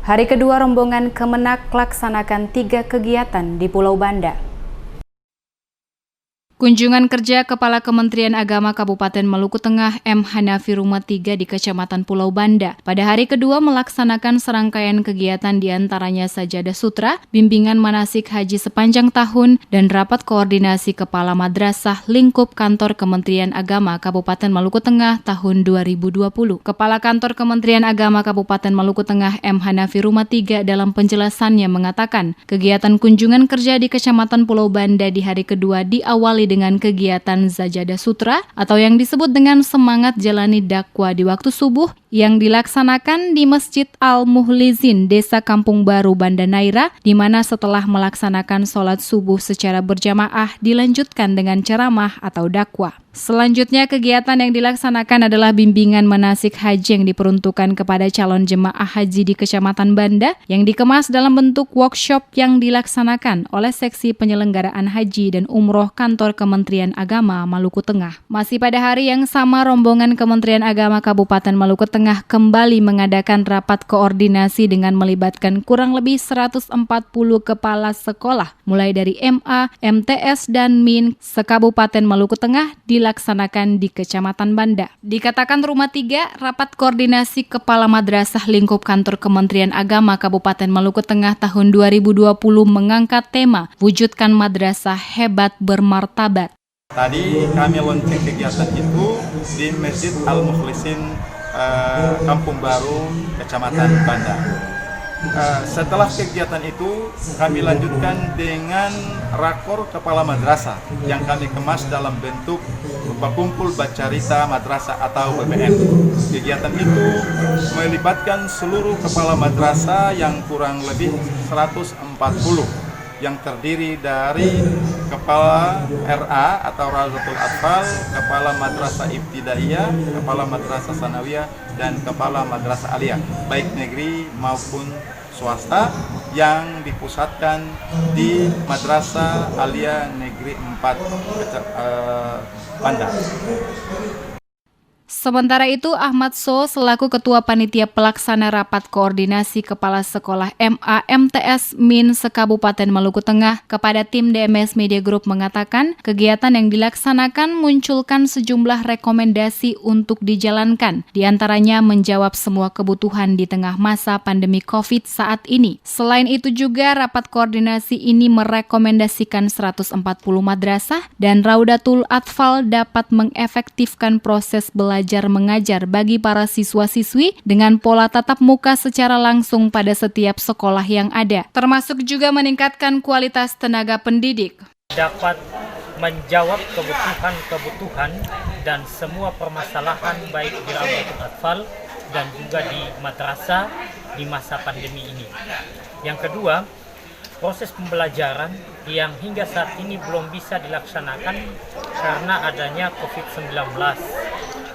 Hari kedua rombongan Kemenak melaksanakan 3 kegiatan di Pulau Banda. Kunjungan kerja Kepala Kementerian Agama Kabupaten Maluku Tengah M. Hanafi Rumah 3 di Kecamatan Pulau Banda pada hari kedua melaksanakan serangkaian kegiatan diantaranya Sajadah Sutra, bimbingan manasik haji sepanjang tahun, dan rapat koordinasi Kepala Madrasah lingkup Kantor Kementerian Agama Kabupaten Maluku Tengah tahun 2020. Kepala Kantor Kementerian Agama Kabupaten Maluku Tengah M. Hanafi Rumah 3 dalam penjelasannya mengatakan kegiatan kunjungan kerja di Kecamatan Pulau Banda di hari kedua diawali dengan kegiatan Sajadah Sutra atau yang disebut dengan semangat jalani dakwah di waktu subuh yang dilaksanakan di Masjid Al-Muhlizin, Desa Kampung Baru, Banda Naira, di mana setelah melaksanakan sholat subuh secara berjamaah dilanjutkan dengan ceramah atau dakwah. Selanjutnya, kegiatan yang dilaksanakan adalah bimbingan manasik haji yang diperuntukkan kepada calon jemaah haji di Kecamatan Banda yang dikemas dalam bentuk workshop yang dilaksanakan oleh Seksi Penyelenggaraan Haji dan Umroh Kantor Kementerian Agama Maluku Tengah. Masih pada hari yang sama, rombongan Kementerian Agama Kabupaten Maluku Tengah kembali mengadakan rapat koordinasi dengan melibatkan kurang lebih 140 kepala sekolah, mulai dari MA, MTS, dan MIN se-Kabupaten Maluku Tengah dilaksanakan di Kecamatan Banda. Dikatakan Rumah 3, rapat koordinasi Kepala Madrasah lingkup Kantor Kementerian Agama Kabupaten Maluku Tengah tahun 2020 mengangkat tema Wujudkan Madrasah Hebat Bermartabat. Tadi kami launching kegiatan itu di Masjid Al-Muhlizin Kampung Baru, Kecamatan Banda. Setelah kegiatan itu, kami lanjutkan dengan rakor kepala madrasah yang kami kemas dalam bentuk berupa kumpul bacarita madrasah atau BBM. Kegiatan itu melibatkan seluruh kepala madrasah yang kurang lebih 140 yang terdiri dari Kepala RA atau Rawdatul Atfal, Kepala Madrasah Ibtidaiyah, Kepala Madrasah Sanawiyah, dan Kepala Madrasah Aliyah, baik negeri maupun swasta yang dipusatkan di Madrasah Aliyah Negeri 4 Banda. Sementara itu, Ahmad So selaku Ketua Panitia Pelaksana Rapat Koordinasi Kepala Sekolah MA MTS MIN se-Kabupaten Maluku Tengah kepada tim DMS Media Group mengatakan kegiatan yang dilaksanakan munculkan sejumlah rekomendasi untuk dijalankan, diantaranya menjawab semua kebutuhan di tengah masa pandemi COVID saat ini. Selain itu juga rapat koordinasi ini merekomendasikan 140 madrasah dan Rawdatul Atfal dapat mengefektifkan proses belajar mengajar bagi para siswa-siswi dengan pola tatap muka secara langsung pada setiap sekolah yang ada, termasuk juga meningkatkan kualitas tenaga pendidik. Dapat menjawab kebutuhan dan semua permasalahan baik di Rawdatul Atfal dan juga di madrasah di masa pandemi ini. Yang kedua, proses pembelajaran yang hingga saat ini belum bisa dilaksanakan karena adanya COVID-19.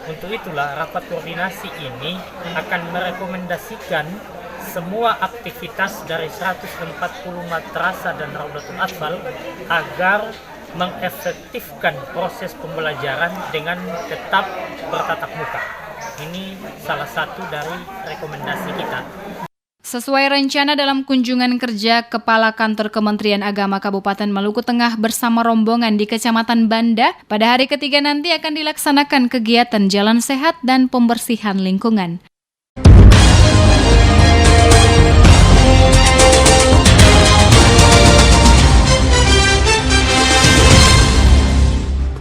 Untuk itulah rapat koordinasi ini akan merekomendasikan semua aktivitas dari 140 madrasah dan Rawdatul Atfal agar mengefektifkan proses pembelajaran dengan tetap bertatap muka. Ini salah satu dari rekomendasi kita. Sesuai rencana dalam kunjungan kerja Kepala Kantor Kementerian Agama Kabupaten Maluku Tengah bersama rombongan di Kecamatan Banda, pada hari ketiga nanti akan dilaksanakan kegiatan jalan sehat dan pembersihan lingkungan.